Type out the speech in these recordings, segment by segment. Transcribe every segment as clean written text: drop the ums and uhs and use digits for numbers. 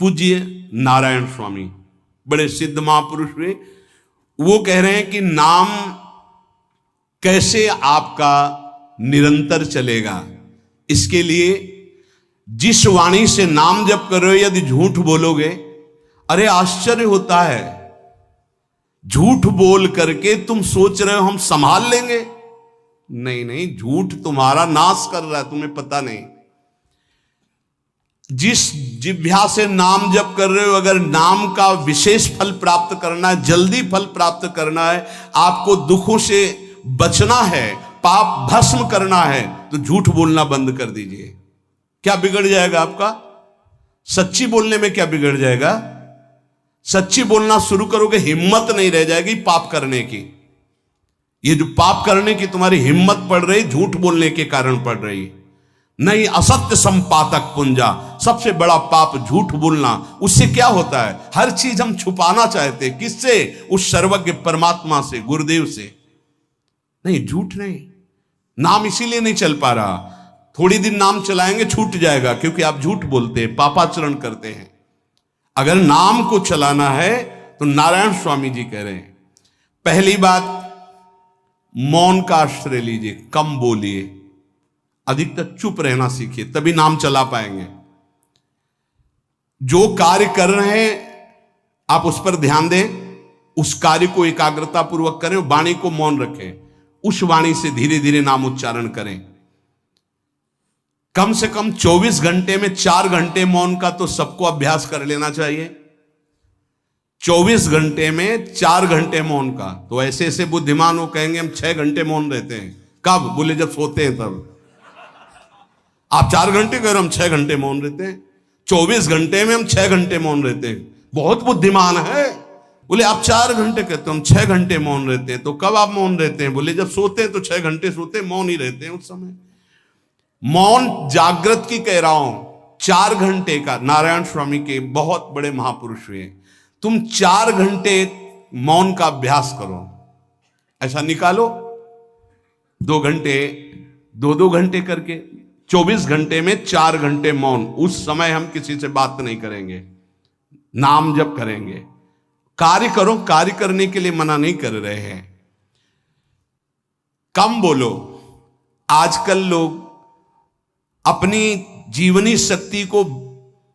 पूज्य नारायण स्वामी बड़े सिद्ध महापुरुष हुए, वो कह रहे हैं कि नाम कैसे आपका निरंतर चलेगा। इसके लिए जिस वाणी से नाम जप कर रहे हो यदि झूठ बोलोगे, अरे आश्चर्य होता है, झूठ बोल करके तुम सोच रहे हो हम संभाल लेंगे। नहीं नहीं, झूठ तुम्हारा नाश कर रहा है, तुम्हें पता नहीं। जिस जिह्वा से नाम जप कर रहे हो, अगर नाम का विशेष फल प्राप्त करना है, जल्दी फल प्राप्त करना है, आपको दुखों से बचना है, पाप भस्म करना है, तो झूठ बोलना बंद कर दीजिए। क्या बिगड़ जाएगा आपका? सच्ची बोलने में क्या बिगड़ जाएगा? सच्ची बोलना शुरू करोगे, हिम्मत नहीं रह जाएगी पाप करने की। ये जो पाप करने की तुम्हारी हिम्मत पड़ रही, झूठ बोलने के कारण पड़ रही। नहीं, असत्य संपातक पुंजा, सबसे बड़ा पाप झूठ बोलना। उससे क्या होता है? हर चीज हम छुपाना चाहते, किससे? उस सर्वज्ञ परमात्मा से, गुरुदेव से। नहीं, झूठ नहीं। नाम इसीलिए नहीं चल पा रहा, थोड़ी दिन नाम चलाएंगे छूट जाएगा, क्योंकि आप झूठ बोलते हैं, पापाचरण करते हैं। अगर नाम को चलाना है तो नारायण स्वामी जी कह रहे हैं, पहली बात मौन का आश्रय लीजिए, कम बोलिए, अधिकतर चुप रहना सीखिए, तभी नाम चला पाएंगे। जो कार्य कर रहे हैं आप उस पर ध्यान दें, उस कार्य को एकाग्रता पूर्वक करें, वाणी को मौन रखें, उस वाणी से धीरे धीरे नाम उच्चारण करें। कम से कम 24 घंटे में 4 घंटे मौन का तो सबको अभ्यास कर लेना चाहिए। 24 घंटे में 4 घंटे मौन का। तो ऐसे ऐसे बुद्धिमान हो कहेंगे हम 6 घंटे मौन रहते हैं। कब? बोले जब सोते हैं तब। आप 4 घंटे कह रहे हो, हम 6 घंटे मौन रहते हैं। 24 घंटे में हम 6 घंटे मौन रहते हैं, बहुत बुद्धिमान है। बोले आप 4 घंटे कहते हो, हम 6 घंटे मौन रहते हैं। तो कब आप मौन रहते हैं? बोले जब सोते हैं तो 6 घंटे सोते हैं, मौन ही रहते हैं उस समय। मौन जागृत की कह रहा हूं, 4 घंटे का। नारायण स्वामी के बहुत बड़े महापुरुष हुए, तुम 4 घंटे मौन का अभ्यास करो, ऐसा निकालो 2 घंटे, 2-2 घंटे करके 24 घंटे में 4 घंटे मौन। उस समय हम किसी से बात नहीं करेंगे, नाम जप करेंगे। कार्य करो, कार्य करने के लिए मना नहीं कर रहे हैं। कम बोलो। आजकल लोग अपनी जीवनी शक्ति को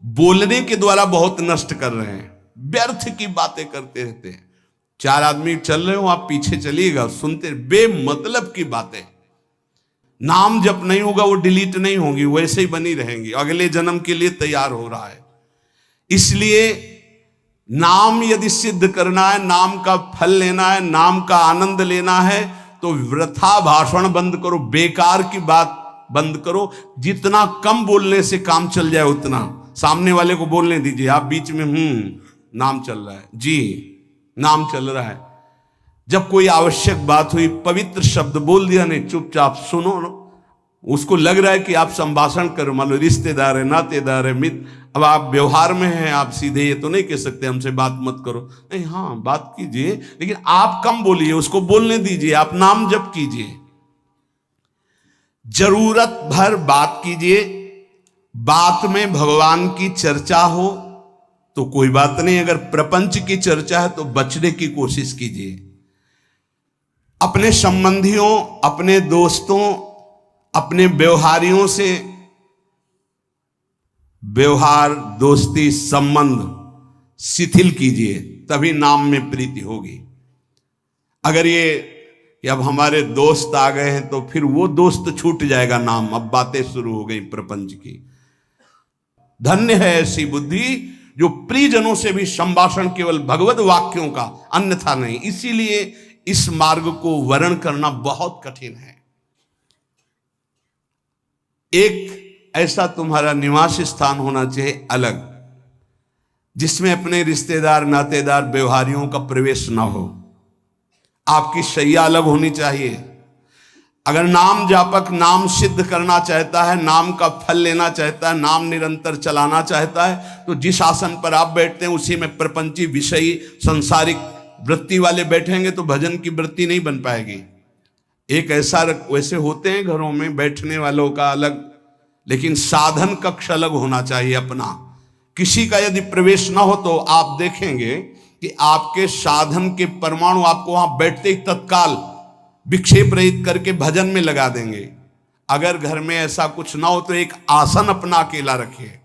बोलने के द्वारा बहुत नष्ट कर रहे हैं, व्यर्थ की बातें करते रहते हैं। 4 आदमी चल रहे हो, आप पीछे चलिएगा, सुनते, बेमतलब की बातें। नाम जप नहीं होगा, वो डिलीट नहीं होंगी, वैसे ही बनी रहेंगी, अगले जन्म के लिए तैयार हो रहा है। इसलिए नाम यदि सिद्ध करना है, नाम का फल लेना है, नाम का आनंद लेना है, तो वृथा भाषण बंद करो, बेकार की बात बंद करो। जितना कम बोलने से काम चल जाए उतना। सामने वाले को बोलने दीजिए, आप बीच में नाम चल रहा है जी, नाम चल रहा है। जब कोई आवश्यक बात हुई, पवित्र शब्द बोल दिया, नहीं चुपचाप सुनो। उसको लग रहा है कि आप संभाषण करो, मान लो रिश्तेदार है, नातेदार है, मित्र, अब आप व्यवहार में हैं, आप सीधे ये तो नहीं कह सकते हमसे बात मत करो, नहीं, हाँ बात कीजिए, लेकिन आप कम बोलिए, उसको बोलने दीजिए, आप नाम जप कीजिए, जरूरत भर बात कीजिए। बात में भगवान की चर्चा हो तो कोई बात नहीं, अगर प्रपंच की चर्चा है तो बचने की कोशिश कीजिए। अपने संबंधियों, अपने दोस्तों, अपने व्यवहारियों से व्यवहार, दोस्ती, संबंध शिथिल कीजिए, तभी नाम में प्रीति होगी। अगर ये कि अब हमारे दोस्त आ गए हैं तो फिर वो दोस्त छूट जाएगा नाम, अब बातें शुरू हो गई प्रपंच की। धन्य है ऐसी बुद्धि जो प्रियजनों से भी संभाषण केवल भगवत वाक्यों का, अन्यथा नहीं। इसीलिए इस मार्ग को वर्ण करना बहुत कठिन है। एक ऐसा तुम्हारा निवास स्थान होना चाहिए अलग, जिसमें अपने रिश्तेदार, नातेदार, व्यवहारियों का प्रवेश ना हो। आपकी शैया अलग होनी चाहिए। अगर नाम जापक नाम सिद्ध करना चाहता है, नाम का फल लेना चाहता है, नाम निरंतर चलाना चाहता है, तो जिस आसन पर आप बैठते हैं उसी में प्रपंची, विषयी, संसारिक वृत्ति वाले बैठेंगे तो भजन की वृत्ति नहीं बन पाएगी। एक ऐसा, वैसे होते हैं घरों में बैठने वालों का अलग, लेकिन साधन कक्ष अलग होना चाहिए अपना। किसी का यदि प्रवेश ना हो तो आप देखेंगे कि आपके साधन के परमाणु आपको वहां बैठते ही तत्काल विक्षेप रहित करके भजन में लगा देंगे। अगर घर में ऐसा कुछ ना हो तो एक आसन अपना अकेला रखिए,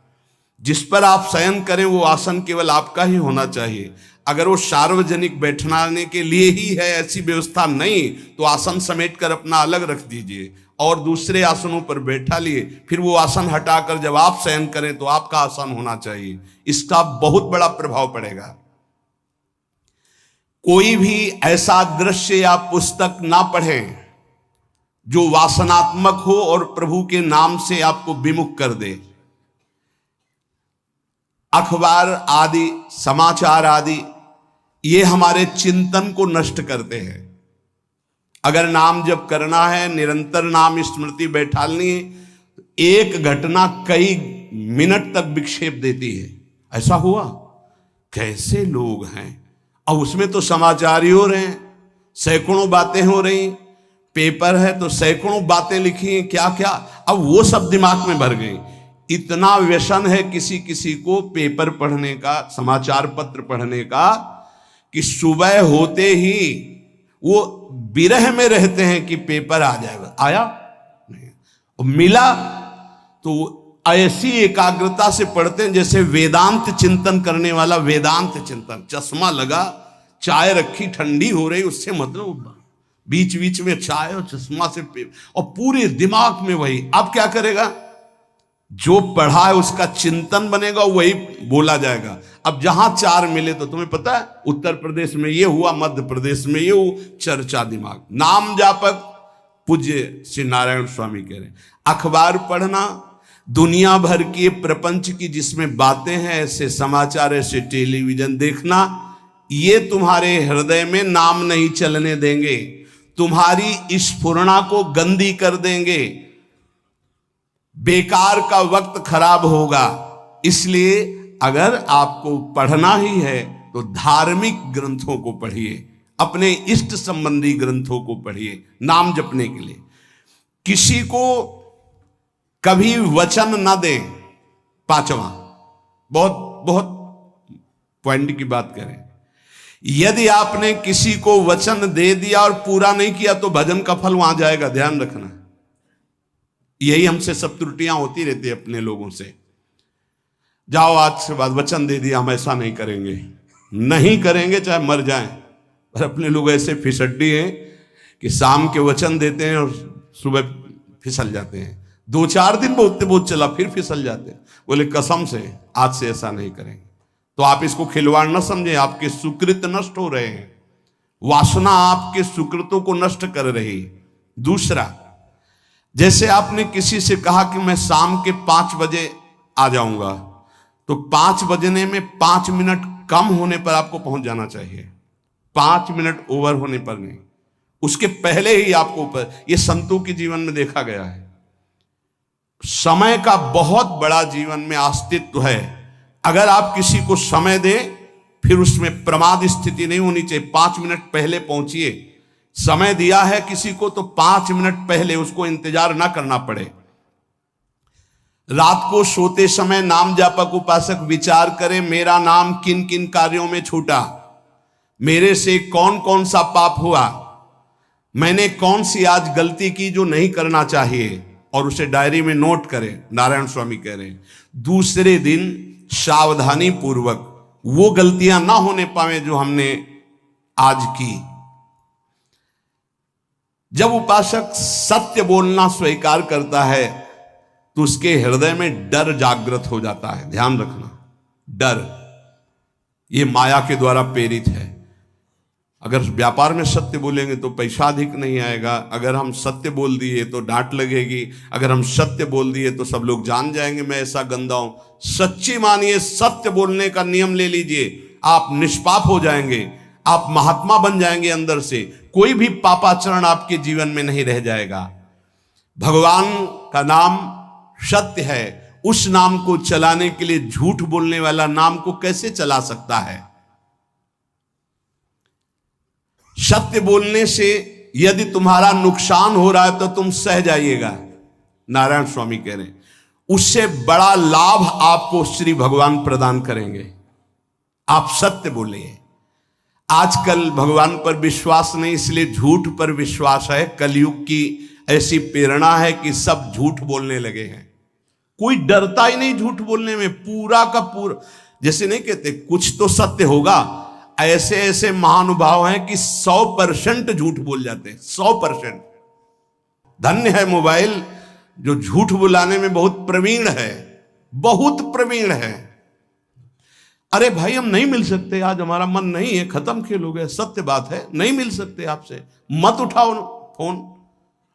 जिस पर आप शयन करें वो आसन केवल आपका ही होना चाहिए। अगर वो सार्वजनिक बैठने के लिए ही है, ऐसी व्यवस्था नहीं, तो आसन समेट कर अपना अलग रख दीजिए और दूसरे आसनों पर बैठा लिए, फिर वो आसन हटाकर जब आप शयन करें तो आपका आसन होना चाहिए। इसका बहुत बड़ा प्रभाव पड़ेगा। कोई भी ऐसा दृश्य या पुस्तक ना पढ़ें जो वासनात्मक हो और प्रभु के नाम से आपको विमुख कर दे। अखबार आदि, समाचार आदि, ये हमारे चिंतन को नष्ट करते हैं। अगर नाम जप करना है, निरंतर नाम स्मृति बैठालनी है, एक घटना कई मिनट तक विक्षेप देती है। ऐसा हुआ, कैसे लोग हैं, अब उसमें तो समाचार ही हो रहे हैं, सैकड़ों बातें हो रही, पेपर है तो सैकड़ों बातें लिखी हैं, क्या क्या, अब वो सब दिमाग में भर गई। इतना व्यसन है किसी किसी को पेपर पढ़ने का, समाचार पत्र पढ़ने का, कि सुबह होते ही वो विरह में रहते हैं कि पेपर आ जाएगा। आया नहीं, और मिला तो ऐसी एकाग्रता से पढ़ते हैं जैसे वेदांत चिंतन करने वाला वेदांत चिंतन। चश्मा लगा, चाय रखी, ठंडी हो रही, उससे मतलब बीच बीच में चाय और चश्मा से और पूरे दिमाग में वही। अब क्या करेगा, जो पढ़ा है उसका चिंतन बनेगा, वही बोला जाएगा। अब जहां चार मिले तो तुम्हें पता है, उत्तर प्रदेश में ये हुआ, मध्य प्रदेश में ये हुआ, चर्चा दिमाग। नाम जापक पूज्य श्री नारायण स्वामी कह रहे, अखबार पढ़ना, दुनिया भर की प्रपंच की जिसमें बातें हैं, ऐसे समाचार, ऐसे टेलीविजन देखना, ये तुम्हारे हृदय में नाम नहीं चलने देंगे, तुम्हारी स्फुरणा को गंदी कर देंगे, बेकार का वक्त खराब होगा। इसलिए अगर आपको पढ़ना ही है तो धार्मिक ग्रंथों को पढ़िए, अपने इष्ट संबंधी ग्रंथों को पढ़िए नाम जपने के लिए। किसी को कभी वचन न दें। पांचवा, बहुत बहुत पॉइंट की बात करें, यदि आपने किसी को वचन दे दिया और पूरा नहीं किया तो भजन का फल वहां जाएगा, ध्यान रखना। यही हमसे सब त्रुटियां होती रहती है अपने लोगों से। जाओ आज से बाद वचन दे दिया, हम ऐसा नहीं करेंगे, नहीं करेंगे चाहे मर जाएं। और अपने लोग ऐसे फिसड्डी हैं कि शाम के वचन देते हैं और सुबह फिसल जाते हैं, 2-4 दिन बहुत चला फिर फिसल जाते हैं। बोले कसम से आज से ऐसा नहीं करेंगे। तो आप इसको खिलवाड़ न समझें, आपके सुकृत नष्ट हो रहे हैं, वासना आपके सुकृतों को नष्ट कर रही। दूसरा, जैसे आपने किसी से कहा कि मैं शाम के 5 बजे आ जाऊंगा, तो 5 बजने में 5 मिनट कम होने पर आपको पहुंच जाना चाहिए, 5 मिनट ओवर होने पर नहीं, उसके पहले ही आपको ऊपर। यह संतों के जीवन में देखा गया है। समय का बहुत बड़ा जीवन में अस्तित्व है। अगर आप किसी को समय दें, फिर उसमें प्रमाद स्थिति नहीं होनी चाहिए। 5 मिनट पहले पहुंचिए। समय दिया है किसी को तो 5 मिनट पहले उसको इंतजार ना करना पड़े। रात को सोते समय नाम जापक उपासक विचार करें, मेरा नाम किन किन कार्यों में छूटा, मेरे से कौन कौन सा पाप हुआ, मैंने कौन सी आज गलती की जो नहीं करना चाहिए, और उसे डायरी में नोट करें। नारायण स्वामी कह रहे हैं दूसरे दिन सावधानी पूर्वक वो गलतियां ना होने पावे जो हमने आज की। जब उपासक सत्य बोलना स्वीकार करता है तो उसके हृदय में डर जागृत हो जाता है। ध्यान रखना, डर ये माया के द्वारा प्रेरित है। अगर व्यापार में सत्य बोलेंगे तो पैसा अधिक नहीं आएगा, अगर हम सत्य बोल दिए तो डांट लगेगी, अगर हम सत्य बोल दिए तो सब लोग जान जाएंगे मैं ऐसा गंदा हूं। सच्ची मानिए, सत्य बोलने का नियम ले लीजिए, आप निष्पाप हो जाएंगे, आप महात्मा बन जाएंगे अंदर से। कोई भी पापाचरण आपके जीवन में नहीं रह जाएगा। भगवान का नाम सत्य है, उस नाम को चलाने के लिए झूठ बोलने वाला नाम को कैसे चला सकता है। सत्य बोलने से यदि तुम्हारा नुकसान हो रहा है तो तुम सह जाइएगा। नारायण स्वामी कह रहे हैं उससे बड़ा लाभ आपको श्री भगवान प्रदान करेंगे। आप सत्य बोलिए। आजकल भगवान पर विश्वास नहीं, इसलिए झूठ पर विश्वास है। कलयुग की ऐसी प्रेरणा है कि सब झूठ बोलने लगे हैं। कोई डरता ही नहीं झूठ बोलने में, पूरा का पूरा। जैसे नहीं कहते कुछ तो सत्य होगा, ऐसे ऐसे महानुभाव हैं कि 100% झूठ बोल जाते हैं, 100%। धन्य है मोबाइल जो झूठ बुलाने में बहुत प्रवीण है, बहुत प्रवीण है। अरे भाई हम नहीं मिल सकते, आज हमारा मन नहीं है, खत्म खेल हो गया, सत्य बात है, नहीं मिल सकते आपसे, मत उठाओ फोन।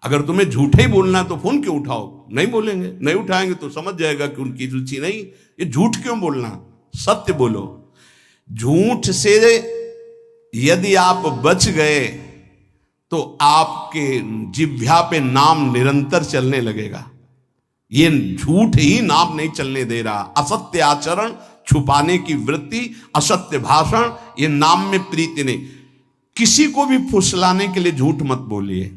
अगर तुम्हें झूठे ही बोलना है तो फोन क्यों उठाओ? नहीं बोलेंगे, नहीं उठाएंगे तो समझ जाएगा कि उनकी रुचि नहीं। ये झूठ क्यों बोलना, सत्य बोलो। झूठ से यदि आप बच गए तो आपके जिह्वा पे नाम निरंतर चलने लगेगा। ये झूठ ही नाम नहीं चलने दे रहा। असत्य आचरण, छुपाने की वृत्ति, असत्य भाषण, ये नाम में प्रीति नहीं। किसी को भी फुसलाने के लिए झूठ मत बोलिए।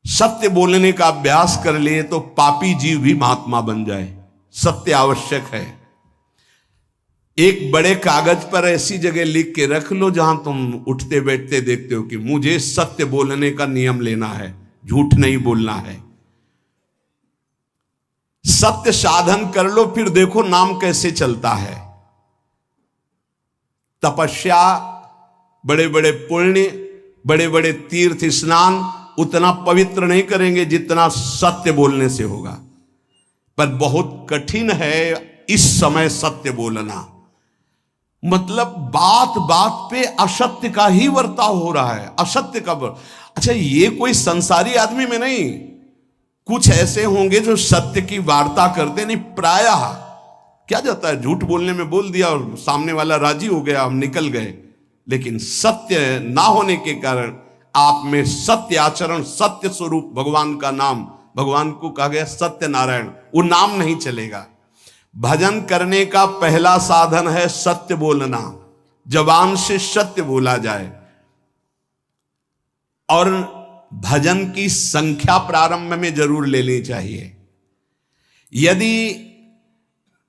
सत्य बोलने का अभ्यास कर लिए तो पापी जीव भी महात्मा बन जाए। सत्य आवश्यक है। एक बड़े कागज पर ऐसी जगह लिख के रख लो जहां तुम उठते बैठते देखते हो कि मुझे सत्य बोलने का नियम लेना है, झूठ नहीं बोलना है। सत्य साधन कर लो, फिर देखो नाम कैसे चलता है। तपस्या, बड़े बड़े पुण्य, बड़े बड़े तीर्थ स्नान उतना पवित्र नहीं करेंगे जितना सत्य बोलने से होगा। पर बहुत कठिन है इस समय सत्य बोलना। मतलब बात बात पे असत्य का ही वर्ताव हो रहा है, असत्य का अच्छा, ये कोई संसारी आदमी में नहीं, कुछ ऐसे होंगे जो सत्य की वार्ता करते नहीं। प्रायः क्या जाता है, झूठ बोलने में बोल दिया और सामने वाला राजी हो गया, हम निकल गए। लेकिन सत्य ना होने के कारण आप में सत्य आचरण, सत्य स्वरूप भगवान का नाम, भगवान को कहा गया सत्य नारायण, वो नाम नहीं चलेगा। भजन करने का पहला साधन है सत्य बोलना। जबान से सत्य बोला जाए। और भजन की संख्या प्रारंभ में जरूर लेनी चाहिए। यदि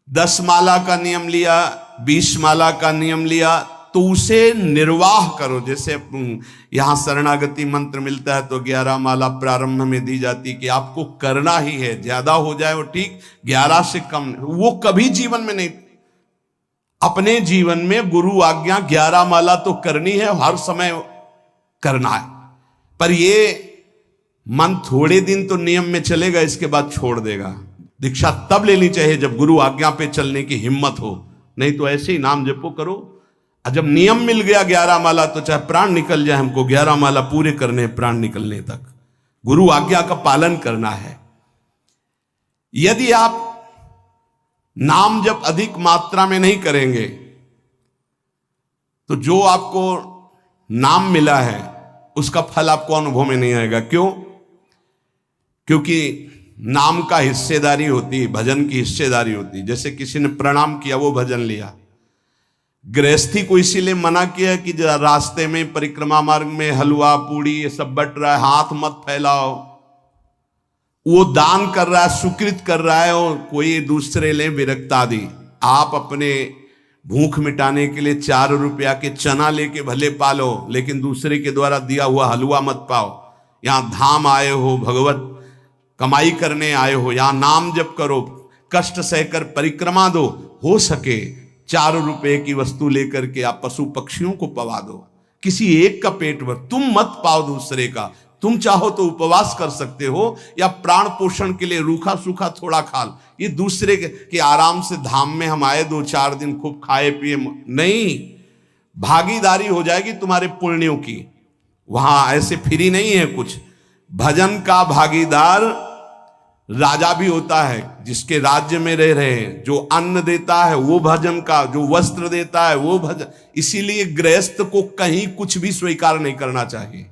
10 माला का नियम लिया, 20 माला का नियम लिया, तो उसे निर्वाह करो। जैसे यहां शरणागति मंत्र मिलता है तो 11 माला प्रारंभ में दी जाती कि आपको करना ही है, ज्यादा हो जाए वो ठीक, 11 से कम वो कभी जीवन में नहीं। अपने जीवन में गुरु आज्ञा 11 माला तो करनी है, हर समय करना है। पर ये मन थोड़े दिन तो नियम में चलेगा, इसके बाद छोड़ देगा। दीक्षा तब लेनी चाहिए जब गुरु आज्ञा पे चलने की हिम्मत हो, नहीं तो ऐसे ही नाम जपो करो। जब नियम मिल गया 11 माला तो चाहे प्राण निकल जाए, हमको 11 माला पूरे करने, प्राण निकलने तक गुरु आज्ञा का पालन करना है। यदि आप नाम जब अधिक मात्रा में नहीं करेंगे तो जो आपको नाम मिला है उसका फल आपको अनुभव में नहीं आएगा। क्यों? क्योंकि नाम का हिस्सेदारी होती है, भजन की हिस्सेदारी होती है। जैसे किसी ने प्रणाम किया, वो भजन लिया। गृहस्थी को इसीलिए मना किया कि रास्ते में परिक्रमा मार्ग में हलवा पूड़ी ये सब बट रहा है, हाथ मत फैलाओ। वो दान कर रहा है, सुकृत कर रहा है, और कोई दूसरे ले विरक्त आदि। आप अपने भूख मिटाने के लिए 4 रुपया के चना लेके भले पालो, लेकिन दूसरे के द्वारा दिया हुआ हलवा मत पाओ। यहां धाम आए हो, भगवत कमाई करने आए हो, यहां नाम जप करो, कष्ट सहकर परिक्रमा दो। हो सके 4 रुपए की वस्तु लेकर के आप पशु पक्षियों को पवा दो, किसी एक का पेट भर। तुम मत पाओ दूसरे का। तुम चाहो तो उपवास कर सकते हो, या प्राण पोषण के लिए रूखा सूखा थोड़ा खा लो। ये दूसरे के आराम से धाम में हम आए 2-4 दिन खूब खाए पिए नहीं, भागीदारी हो जाएगी तुम्हारे पुण्यों की। वहां ऐसे फ्री नहीं है कुछ। भजन का भागीदार राजा भी होता है, जिसके राज्य में रह रहे हैं। जो अन्न देता है वो भजन का, जो वस्त्र देता है वो भजन। इसीलिए गृहस्थ को कहीं कुछ भी स्वीकार नहीं करना चाहिए।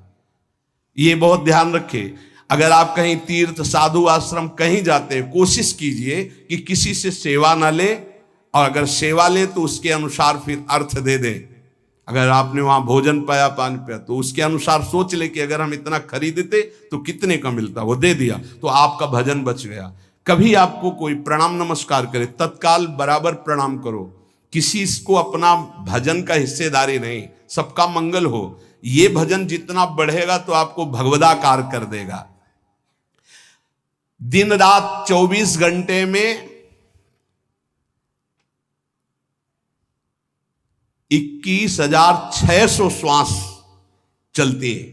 ये बहुत ध्यान रखें। अगर आप कहीं तीर्थ साधु आश्रम कहीं जाते हैं, कोशिश कीजिए कि किसी से सेवा ना ले, और अगर सेवा ले तो उसके अनुसार फिर अर्थ दे दें। अगर आपने वहां भोजन पाया, पान पाया, तो उसके अनुसार सोच ले कि अगर हम इतना खरीदते तो कितने का मिलता, वो दे दिया तो आपका भजन बच गया। कभी आपको कोई प्रणाम नमस्कार करे, तत्काल बराबर प्रणाम करो। किसी को अपना भजन का हिस्सेदारी नहीं, सबका मंगल हो। ये भजन जितना बढ़ेगा तो आपको भगवदाकार कर देगा। दिन रात 24 घंटे में 21,600 श्वास चलती है।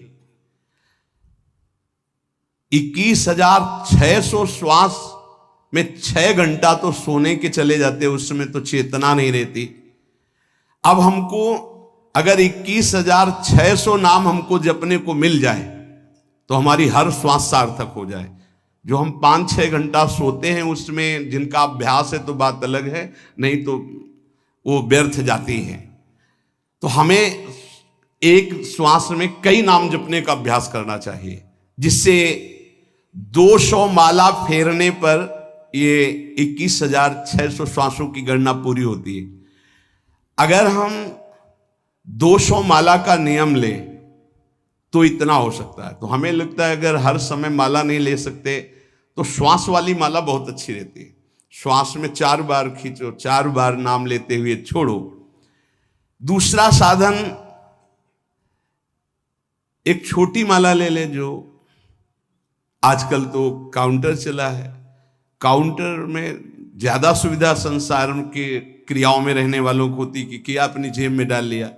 21,600 श्वास में 6 घंटा तो सोने के चले जाते, उसमें तो चेतना नहीं रहती। अब हमको अगर 21,600 नाम हमको जपने को मिल जाए तो हमारी हर श्वास सार्थक हो जाए। जो हम 5-6 घंटा सोते हैं उसमें जिनका अभ्यास है तो बात अलग है, नहीं तो वो व्यर्थ जाती है। तो हमें एक श्वास में कई नाम जपने का अभ्यास करना चाहिए, जिससे 200 माला फेरने पर ये 21,600 श्वासों की गणना पूरी होती है। अगर हम 200 माला का नियम लें तो इतना हो सकता है। तो हमें लगता है अगर हर समय माला नहीं ले सकते तो श्वास वाली माला बहुत अच्छी रहती है। श्वास में 4 बार खींचो, 4 बार नाम लेते हुए छोड़ो। दूसरा साधन, एक छोटी माला ले ले, जो आजकल तो काउंटर चला है। काउंटर में ज्यादा सुविधा संसार के क्रियाओं में रहने वालों को होती कि क्या अपनी जेब में डाल लिया।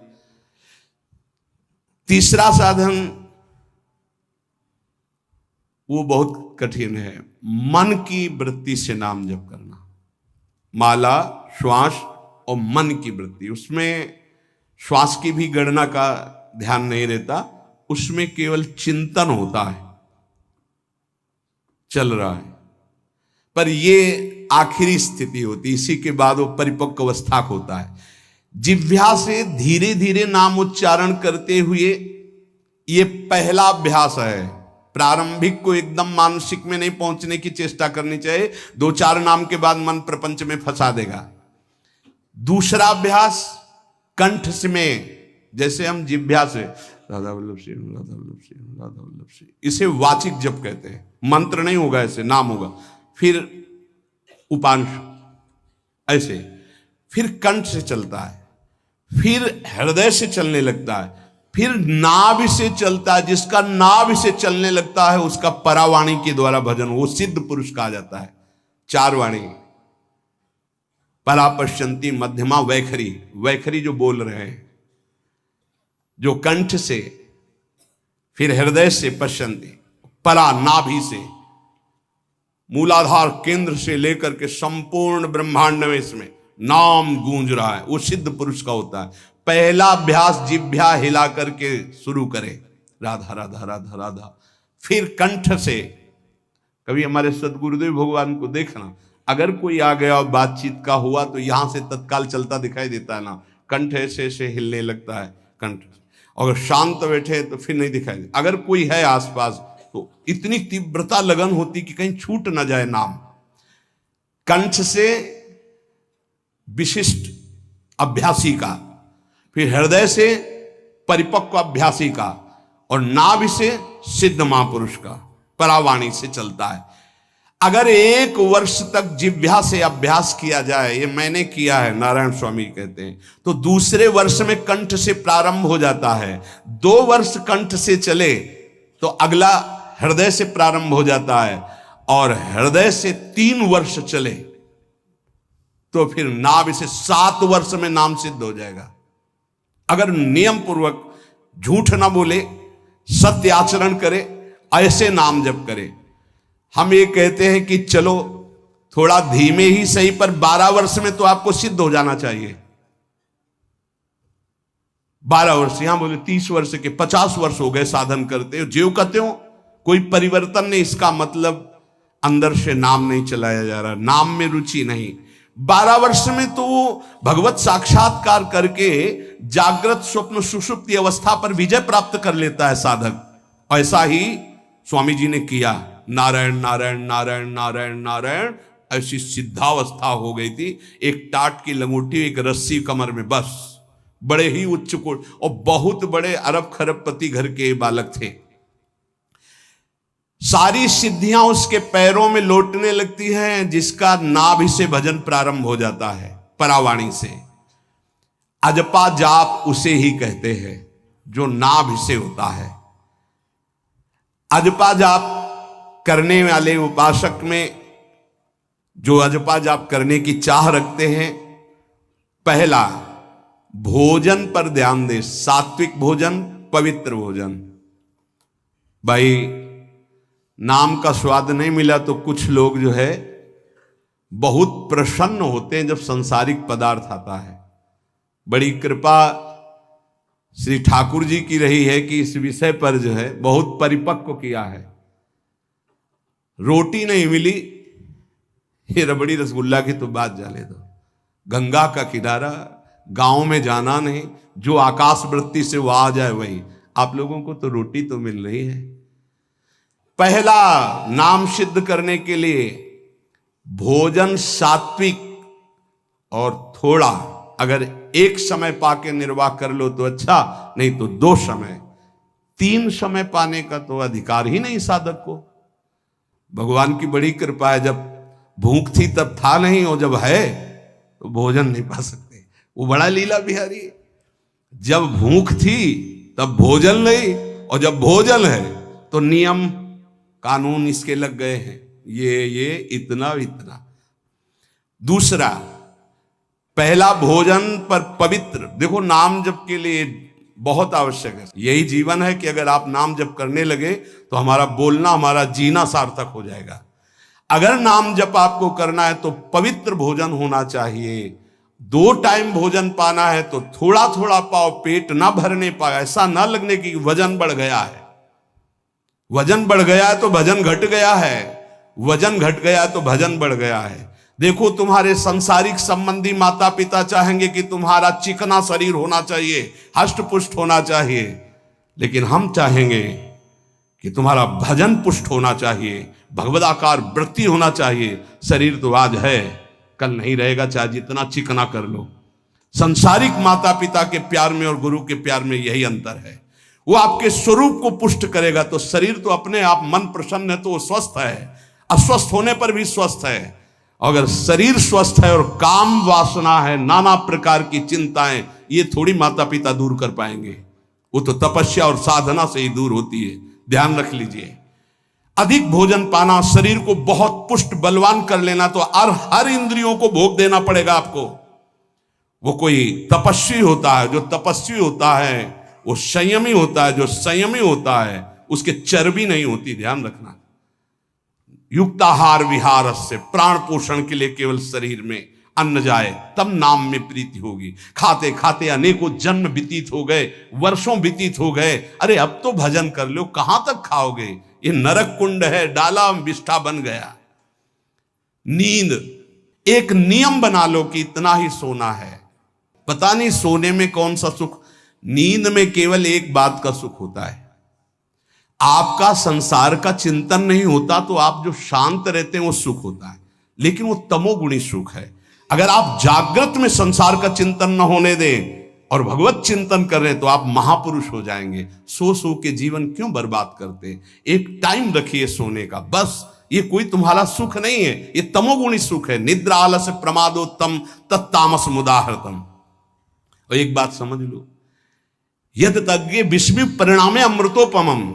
तीसरा साधन वो बहुत कठिन है, मन की वृत्ति से नाम जप करना। माला, श्वास और मन की वृत्ति, उसमें श्वास की भी गणना का ध्यान नहीं रहता, उसमें केवल चिंतन होता है, चल रहा है। पर ये आखिरी स्थिति होती, इसी के बाद वो परिपक्व अवस्था होता है। जिह्वा से धीरे धीरे नाम उच्चारण करते हुए ये पहला अभ्यास है। प्रारंभिक को एकदम मानसिक में नहीं पहुंचने की चेष्टा करनी चाहिए, 2-4 नाम के बाद मन प्रपंच में फंसा देगा। दूसरा अभ्यास कंठ से में, जैसे हम जिह्वा से राधा वल्लभ श्री राधा वल्लभ श्री राधा वल्लभ श्री, इसे वाचिक जप कहते हैं। मंत्र नहीं होगा, ऐसे नाम होगा। फिर उपांश ऐसे, फिर कंठ से चलता है, फिर हृदय से चलने लगता है, फिर नाभि से चलता है। जिसका नाभि से चलने लगता है उसका परावाणी के द्वारा भजन, वो सिद्ध पुरुष कहा जाता है। 4 वाणी, परा, पश्यंती, मध्यमा, वैखरी। वैखरी जो बोल रहे हैं, जो कंठ से, फिर हृदय से पश्यंती, परा नाभि से, मूलाधार केंद्र से लेकर के संपूर्ण ब्रह्मांड में इसमें नाम गूंज रहा है, वो सिद्ध पुरुष का होता है। पहला अभ्यास जिह्वा हिला करके शुरू करें, राधा राधा राधा राधा। फिर कंठ से, कभी हमारे सदगुरुदेव भगवान को देखना, अगर कोई आ गया और बातचीत का हुआ तो यहां से तत्काल चलता दिखाई देता है ना, कंठ ऐसे ऐसे हिलने लगता है कंठ। अगर शांत बैठे तो फिर नहीं दिखाई देता। अगर कोई है आसपास तो इतनी तीव्रता लगन होती कि कहीं छूट ना जाए नाम। कंठ से विशिष्ट अभ्यासी का, फिर हृदय से परिपक्व अभ्यासी का, और नाभि से सिद्ध महापुरुष का, परावाणी से चलता है। अगर 1 वर्ष तक जिह्वा से अभ्यास किया जाए, ये मैंने किया है, नारायण स्वामी कहते हैं, तो दूसरे वर्ष में कंठ से प्रारंभ हो जाता है। 2 वर्ष कंठ से चले तो अगला हृदय से प्रारंभ हो जाता है, और हृदय से 3 वर्ष चले तो फिर नाभि से 7 वर्ष में नाम सिद्ध हो जाएगा। अगर नियम पूर्वक झूठ ना बोले, सत्य आचरण करे, ऐसे नाम जप करे। हम ये कहते हैं कि चलो थोड़ा धीमे ही सही, पर 12 वर्ष में तो आपको सिद्ध हो जाना चाहिए। 12 वर्ष, यहां बोले 30 वर्ष के 50 वर्ष हो गए साधन करते हो, ज्यों कहते हो कोई परिवर्तन नहीं। इसका मतलब अंदर से नाम नहीं चलाया जा रहा, नाम में रुचि नहीं। 12 वर्ष में तो भगवत साक्षात्कार करके जागृत स्वप्न सुषुप्ति अवस्था पर विजय प्राप्त कर लेता है साधक। ऐसा ही स्वामी जी ने किया। नारायण नारायण नारायण नारायण नारायण, ऐसी सिद्धावस्था हो गई थी। एक टाट की लंगोटी, एक रस्सी कमर में, बस। बड़े ही उच्च कोट और बहुत बड़े अरब खरबपति घर के बालक थे। सारी सिद्धियां उसके पैरों में लौटने लगती हैं, जिसका नाभि से भजन प्रारंभ हो जाता है, परावाणी से। अजपा जाप उसे ही कहते हैं जो नाभि से होता है। अजपा जाप करने वाले उपासक में जो अजपा जाप करने की चाह रखते हैं, पहला भोजन पर ध्यान दे, सात्विक भोजन, पवित्र भोजन। भाई नाम का स्वाद नहीं मिला तो कुछ लोग जो है बहुत प्रसन्न होते हैं जब सांसारिक पदार्थ आता है। बड़ी कृपा श्री ठाकुर जी की रही है कि इस विषय पर जो है बहुत परिपक्व किया है। रोटी नहीं मिली, ये रबड़ी रसगुल्ला की तो बात जाने दो। गंगा का किनारा, गांव में जाना नहीं, जो आकाश वृत्ति से वो आ जाए वही। आप लोगों को तो रोटी तो मिल रही है। पहला नाम सिद्ध करने के लिए भोजन सात्विक और थोड़ा, अगर एक समय पाके निर्वाह कर लो तो अच्छा, नहीं तो 2 समय, 3 समय पाने का तो अधिकार ही नहीं साधक को। भगवान की बड़ी कृपा है, जब भूख थी तब था नहीं, और जब है तो भोजन नहीं पा सकते। वो बड़ा लीला बिहारी है। जब भूख थी तब भोजन नहीं, और जब भोजन है तो नियम कानून इसके लग गए हैं, ये इतना इतना। दूसरा, पहला भोजन पर पवित्र। देखो नाम जप के लिए बहुत आवश्यक है, यही जीवन है कि अगर आप नाम जप करने लगे तो हमारा बोलना, हमारा जीना सार्थक हो जाएगा। अगर नाम जप आपको करना है तो पवित्र भोजन होना चाहिए। 2 टाइम भोजन पाना है तो थोड़ा थोड़ा पाओ, पेट ना भरने पाए, ऐसा ना लगने की वजन बढ़ गया है। वजन बढ़ गया है तो भजन घट गया है, वजन घट गया तो भजन बढ़ गया है। देखो तुम्हारे संसारिक संबंधी माता पिता चाहेंगे कि तुम्हारा चिकना शरीर होना चाहिए, हष्ट पुष्ट होना चाहिए, लेकिन हम चाहेंगे कि तुम्हारा भजन पुष्ट होना चाहिए, भगवदाकार वृत्ति होना चाहिए। शरीर तो आज है, कल नहीं रहेगा, चाहे जितना चिकना कर लो। संसारिक माता पिता के प्यार में और गुरु के प्यार में यही अंतर है। वो आपके स्वरूप को पुष्ट करेगा तो शरीर तो अपने आप, मन प्रसन्न है तो वो स्वस्थ है, अस्वस्थ होने पर भी स्वस्थ है। अगर शरीर स्वस्थ है और काम वासना है, नाना प्रकार की चिंताएं, ये थोड़ी माता पिता दूर कर पाएंगे। वो तो तपस्या और साधना से ही दूर होती है, ध्यान रख लीजिए। अधिक भोजन पाना, शरीर को बहुत पुष्ट बलवान कर लेना, तो हर इंद्रियों को भोग देना पड़ेगा आपको। वो कोई तपस्वी होता है, जो तपस्वी होता है वो संयमी होता है, जो संयमी होता है उसके चर्बी नहीं होती, ध्यान रखना। युक्ताहार विहार से, प्राण पोषण के लिए केवल शरीर में अन्न जाए तब नाम में प्रीति होगी। खाते खाते अनेकों जन्म व्यतीत हो गए, वर्षों व्यतीत हो गए, अरे अब तो भजन कर लो, कहां तक खाओगे? ये नरक कुंड है, डाला विष्ठा बन गया। नींद, एक नियम बना लो कि इतना ही सोना है। पता नहीं सोने में कौन सा सुख, नींद में केवल एक बात का सुख होता है, आपका संसार का चिंतन नहीं होता, तो आप जो शांत रहते हैं वो सुख होता है, लेकिन वो तमोगुणी सुख है। अगर आप जागृत में संसार का चिंतन न होने दें और भगवत चिंतन कर रहे हैं तो आप महापुरुष हो जाएंगे। सो सो के जीवन क्यों बर्बाद करते हैं? एक टाइम रखिए सोने का, बस। ये कोई तुम्हारा सुख नहीं है, ये तमोगुणी सुख है। निद्रा आलस्य प्रमादोत्तम तत्तामस मुदाहृतम। और एक बात समझ लो, यद तज्ञे विस्मि परिणामे अमृतोपमम,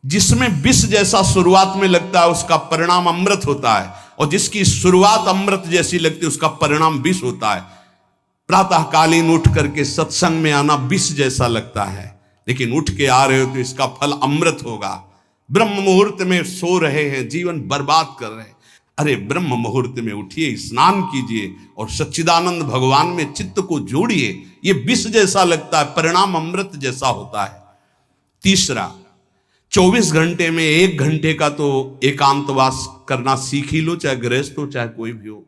जिसमें विष जैसा शुरुआत में लगता है उसका परिणाम अमृत होता है, और जिसकी शुरुआत अमृत जैसी लगती है उसका परिणाम विष होता है। प्रातःकालीन उठ करके सत्संग में आना विष जैसा लगता है, लेकिन उठ के आ रहे हो तो इसका फल अमृत होगा। ब्रह्म मुहूर्त में सो रहे हैं, जीवन बर्बाद कर रहे हैं, अरे ब्रह्म मुहूर्त में उठिए, स्नान कीजिए और सच्चिदानंद भगवान में चित्त को जोड़िए। ये विष जैसा लगता है, परिणाम अमृत जैसा होता है। तीसरा, 24 घंटे में 1 घंटे का तो एकांतवास करना सीख ही लो, चाहे गृहस्थ हो चाहे कोई भी हो।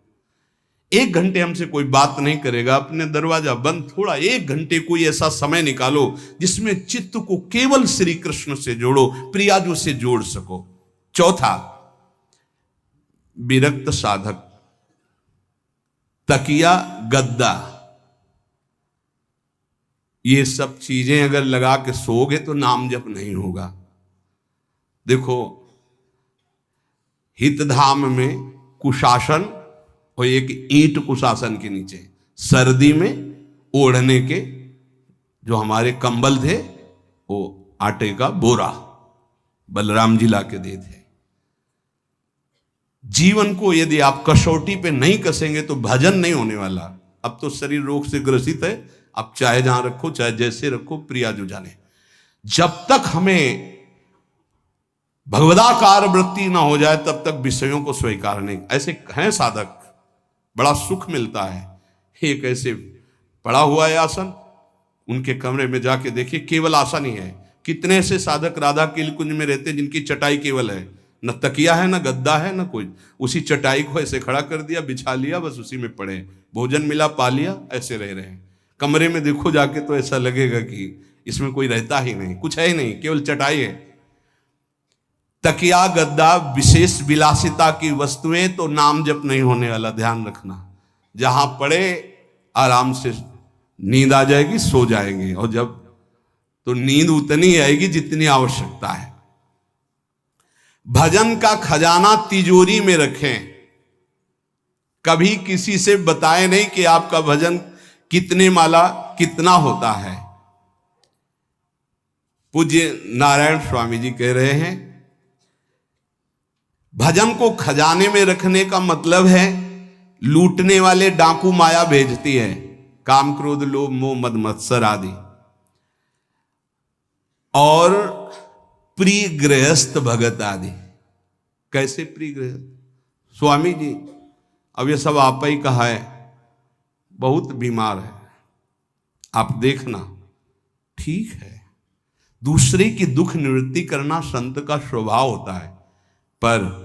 1 घंटे हमसे कोई बात नहीं करेगा, अपने दरवाजा बंद, थोड़ा 1 घंटे कोई ऐसा समय निकालो जिसमें चित्त को केवल श्री कृष्ण से जोड़ो, प्रियाजू से जोड़ सको। चौथा, विरक्त साधक, तकिया गद्दा, ये सब चीजें अगर लगा के सोओगे तो नाम जप नहीं होगा। देखो हितधाम में कुशासन और एक ईंट कुशासन के नीचे, सर्दी में ओढ़ने के जो हमारे कंबल थे वो आटे का बोरा बलराम जी ला के दे थे। जीवन को यदि आप कसौटी पे नहीं कसेंगे तो भजन नहीं होने वाला। अब तो शरीर रोग से ग्रसित है, आप चाहे जहां रखो चाहे जैसे रखो, प्रिया जो जाने। जब तक हमें भगवदाकार वृत्ति ना हो जाए तब तक विषयों को स्वीकार नहीं। ऐसे हैं साधक, बड़ा सुख मिलता है। एक ऐसे पड़ा हुआ है आसन, उनके कमरे में जाके देखिए, केवल आसन ही है। कितने ऐसे साधक राधा के कुंज में रहते हैं जिनकी चटाई केवल है, न तकिया है, न गद्दा है, न कोई। उसी चटाई को ऐसे खड़ा कर दिया, बिछा लिया, बस उसी में पड़े, भोजन मिला पा लिया, ऐसे रह रहे हैं। कमरे में देखो जाके तो ऐसा लगेगा कि इसमें कोई रहता ही नहीं, कुछ है ही नहीं, केवल चटाई है। तकिया गद्दा विशेष विलासिता की वस्तुएं तो नाम जप नहीं होने वाला, ध्यान रखना। जहां पड़े आराम से नींद आ जाएगी, सो जाएंगे, और जब तो नींद उतनी आएगी जितनी आवश्यकता है। भजन का खजाना तिजोरी में रखें, कभी किसी से बताएं नहीं कि आपका भजन कितने माला कितना होता है। पूज्य नारायण स्वामी जी कह रहे हैं, भजन को खजाने में रखने का मतलब है लूटने वाले डाकू माया भेजती है, काम क्रोध लोभ मोह मद मत्सर आदि, और प्रिय गृहस्थ भगत आदि। कैसे प्रिय गृहस्थ? स्वामी जी अब ये सब आप ही कहा है, बहुत बीमार है, आप देखना। ठीक है, दूसरे की दुख निवृत्ति करना संत का स्वभाव होता है, पर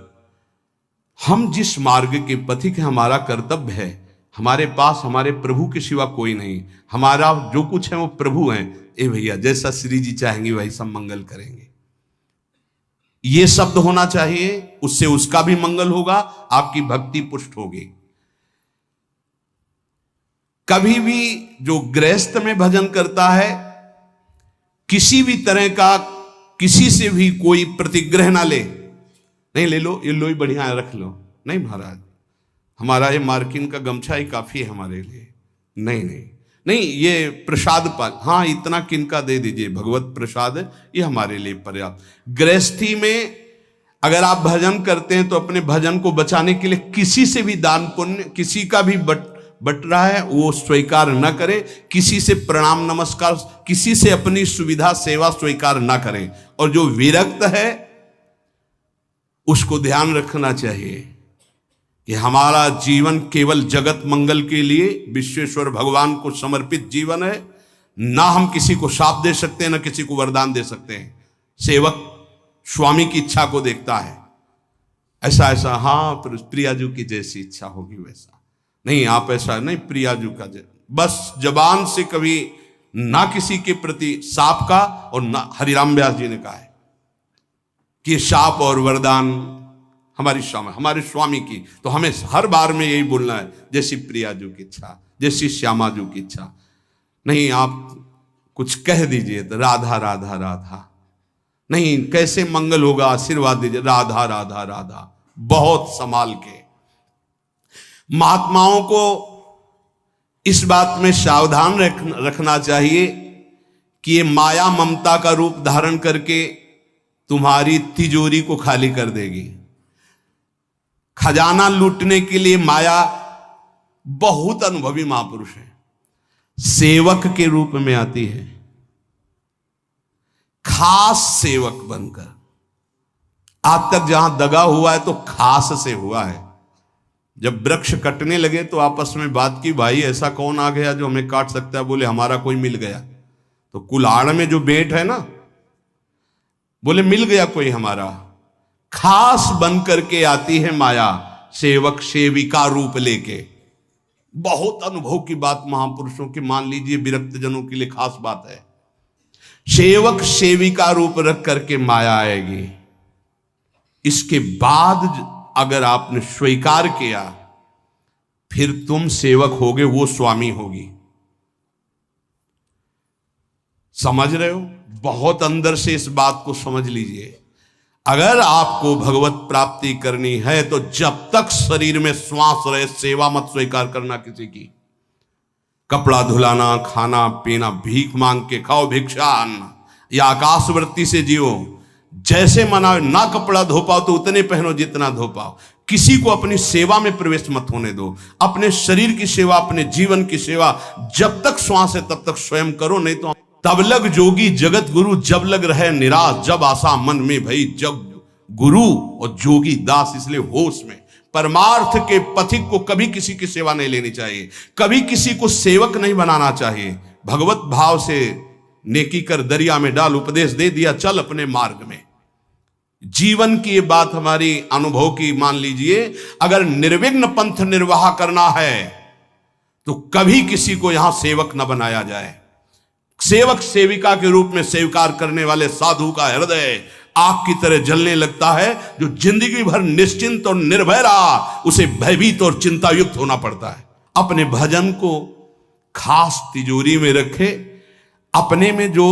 हम जिस मार्ग के पथिक हैं, हमारा कर्तव्य है। हमारे पास हमारे प्रभु के सिवा कोई नहीं, हमारा जो कुछ है वो प्रभु हैं। ए भैया, जैसा श्री जी चाहेंगे वही सब मंगल करेंगे, ये शब्द होना चाहिए। उससे उसका भी मंगल होगा, आपकी भक्ति पुष्ट होगी। कभी भी जो गृहस्थ में भजन करता है, किसी भी तरह का किसी से भी कोई प्रतिग्रह ना ले। नहीं ले लो, ये लो ही बढ़िया है, रख लो। नहीं महाराज, हमारा ये मार्किन का गमछा ही काफी है हमारे लिए। नहीं नहीं नहीं, ये प्रसाद पाल, हाँ इतना किनका दे दीजिए, भगवत प्रसाद है, ये हमारे लिए पर्याप्त। गृहस्थी में अगर आप भजन करते हैं तो अपने भजन को बचाने के लिए किसी से भी दान पुण्य, किसी का भी बट रहा है वो स्वीकार न करें, किसी से प्रणाम नमस्कार, किसी से अपनी सुविधा सेवा स्वीकार न करें। और जो विरक्त है उसको ध्यान रखना चाहिए कि हमारा जीवन केवल जगत मंगल के लिए विश्वेश्वर भगवान को समर्पित जीवन है। ना हम किसी को शाप दे सकते हैं, ना किसी को वरदान दे सकते हैं। सेवक स्वामी की इच्छा को देखता है, ऐसा ऐसा, हाँ प्रियाजू की जैसी इच्छा होगी वैसा। नहीं, आप ऐसा नहीं, प्रियाजू का बस जबान से कभी ना किसी के प्रति शाप का, और ना हरिराम व्यास जी ने कहा है कि शाप और वरदान हमारे स्वामी की, तो हमें हर बार में यही बोलना है, जैसी प्रियाजू की इच्छा, जैसी श्यामाजू की इच्छा। नहीं, आप कुछ कह दीजिए तो राधा राधा राधा, नहीं कैसे मंगल होगा, आशीर्वाद दीजिए राधा राधा राधा, बहुत संभाल के। महात्माओं को इस बात में सावधान रखना चाहिए कि ये माया ममता का रूप धारण करके तुम्हारी तिजोरी को खाली कर देगी। खजाना लूटने के लिए माया बहुत अनुभवी महापुरुष है, सेवक के रूप में आती है, खास सेवक बनकर। आज तक जहां दगा हुआ है तो खास से हुआ है। जब वृक्ष कटने लगे तो आपस में बात की, भाई ऐसा कौन आ गया जो हमें काट सकता है? बोले हमारा कोई मिल गया। तो कुल्हाड़ में जो बेट है ना, बोले मिल गया कोई हमारा। खास बन करके आती है माया, सेवक सेविका रूप लेके। बहुत अनुभव की बात महापुरुषों की, मान लीजिए विरक्त जनों के लिए खास बात है। सेवक सेविका रूप रख करके माया आएगी। इसके बाद अगर आपने स्वीकार किया, फिर तुम सेवक होगे, वो स्वामी होगी। समझ रहे हो? बहुत अंदर से इस बात को समझ लीजिए। अगर आपको भगवत प्राप्ति करनी है तो जब तक शरीर में श्वास रहे सेवा मत स्वीकार करना किसी की। कपड़ा धुलाना, खाना पीना, भीख मांग के खाओ, भिक्षा अन्न, या आकाशवृत्ति से जियो। जैसे मना ना कपड़ा धो पाओ तो उतने पहनो जितना धो पाओ। किसी को अपनी सेवा में प्रवेश मत होने दो। अपने शरीर की सेवा, अपने जीवन की सेवा जब तक श्वास है तब तक स्वयं करो, नहीं तो तब लग जोगी जगत गुरु, जब लग रहे निराश, जब आशा मन में भई, जब गुरु और जोगी दास। इसलिए होश में परमार्थ के पथिक को कभी किसी की सेवा नहीं लेनी चाहिए, कभी किसी को सेवक नहीं बनाना चाहिए। भगवत भाव से नेकी कर दरिया में डाल, उपदेश दे दिया, चल अपने मार्ग में। जीवन की ये बात हमारी अनुभव की मान लीजिए। अगर निर्विघ्न पंथ निर्वाह करना है तो कभी किसी को यहां सेवक न बनाया जाए। सेवक सेविका के रूप में स्वीकार करने वाले साधु का हृदय आग की तरह जलने लगता है। जो जिंदगी भर निश्चिंत और निर्भय रहा उसे भयभीत और चिंता युक्त होना पड़ता है। अपने भजन को खास तिजोरी में रखे, अपने में जो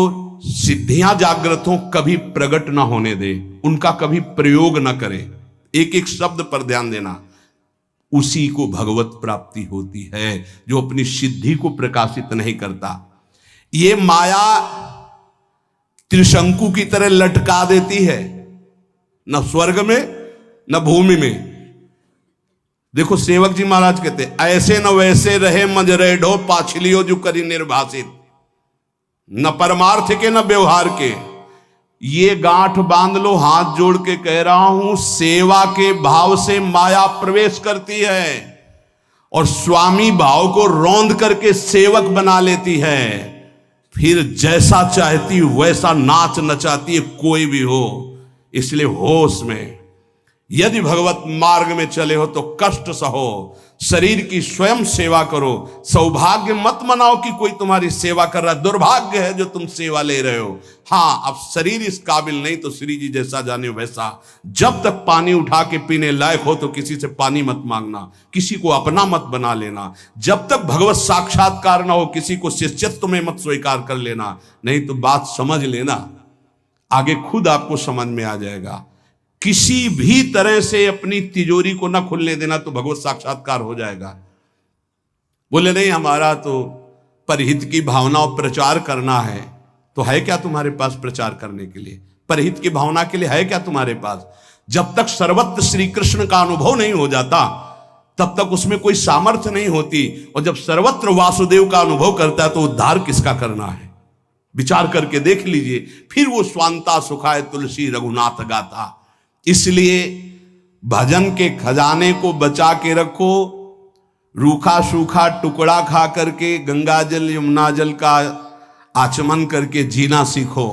सिद्धियां जागृत हो कभी प्रकट ना होने दे, उनका कभी प्रयोग ना करे। एक एक शब्द पर ध्यान देना, उसी को भगवत प्राप्ति होती है जो अपनी सिद्धि को प्रकाशित नहीं करता। ये माया त्रिशंकु की तरह लटका देती है, न स्वर्ग में न भूमि में। देखो सेवक जी महाराज कहते ऐसे न वैसे रहे मज रेढ़ो पाछलियो जो करी निर्भाषित, न परमार्थ के न व्यवहार के। ये गांठ बांध लो, हाथ जोड़ के कह रहा हूं, सेवा के भाव से माया प्रवेश करती है और स्वामी भाव को रौंद करके सेवक बना लेती है। फिर जैसा चाहती वैसा नाच नचाती है, कोई भी हो। इसलिए होश में, यदि भगवत मार्ग में चले हो तो कष्ट सहो, शरीर की स्वयं सेवा करो। सौभाग्य मत मनाओ कि कोई तुम्हारी सेवा कर रहा है, दुर्भाग्य है जो तुम सेवा ले रहे हो। हाँ, अब शरीर इस काबिल नहीं तो श्री जी जैसा जाने वैसा। जब तक पानी उठा के पीने लायक हो तो किसी से पानी मत मांगना, किसी को अपना मत बना लेना। जब तक भगवत साक्षात्कार ना हो किसी को शिष्यत्व में मत स्वीकार कर लेना, नहीं तो बात समझ लेना, आगे खुद आपको समझ में आ जाएगा। किसी भी तरह से अपनी तिजोरी को ना खुलने देना तो भगवत साक्षात्कार हो जाएगा। बोले नहीं हमारा तो परहित की भावना और प्रचार करना है, तो है क्या तुम्हारे पास प्रचार करने के लिए? परहित की भावना के लिए है क्या तुम्हारे पास? जब तक सर्वत्र श्री कृष्ण का अनुभव नहीं हो जाता तब तक उसमें कोई सामर्थ्य नहीं होती। और जब सर्वत्र वासुदेव का अनुभव करता है तो उद्धार किसका करना है? विचार करके देख लीजिए। फिर वो स्वांता सुखाए तुलसी रघुनाथ गाथा। इसलिए भजन के खजाने को बचा के रखो। रूखा सूखा टुकड़ा खा करके गंगा जल यमुना जल का आचमन करके जीना सीखो।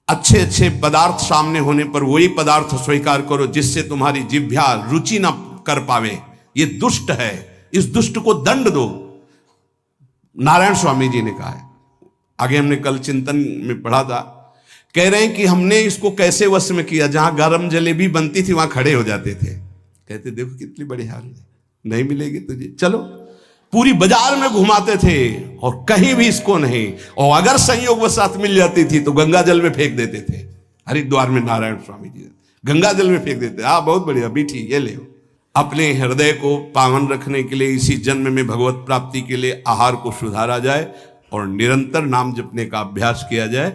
अच्छे अच्छे पदार्थ सामने होने पर वही पदार्थ स्वीकार करो जिससे तुम्हारी जिह्वा रुचि ना कर पावे। ये दुष्ट है, इस दुष्ट को दंड दो। नारायण स्वामी जी ने कहा है, आगे हमने कल चिंतन में पढ़ा था, कह रहे हैं कि हमने इसको कैसे वश में किया। जहां गरम जलेबी बनती थी वहां खड़े हो जाते थे, कहते देखो कितनी बड़ी हाल है, नहीं मिलेगी तुझे, चलो। पूरी बाजार में घुमाते थे और कहीं भी इसको नहीं। और अगर संयोग वश साथ मिल जाती थी तो गंगा जल में फेंक देते थे। हरिद्वार में नारायण स्वामी जी गंगा जल में फेंक देते। हाँ बहुत बढ़िया बीठी, ये ले। अपने हृदय को पावन रखने के लिए इसी जन्म में भगवत प्राप्ति के लिए आहार को सुधारा जाए और निरंतर नाम जपने का अभ्यास किया जाए।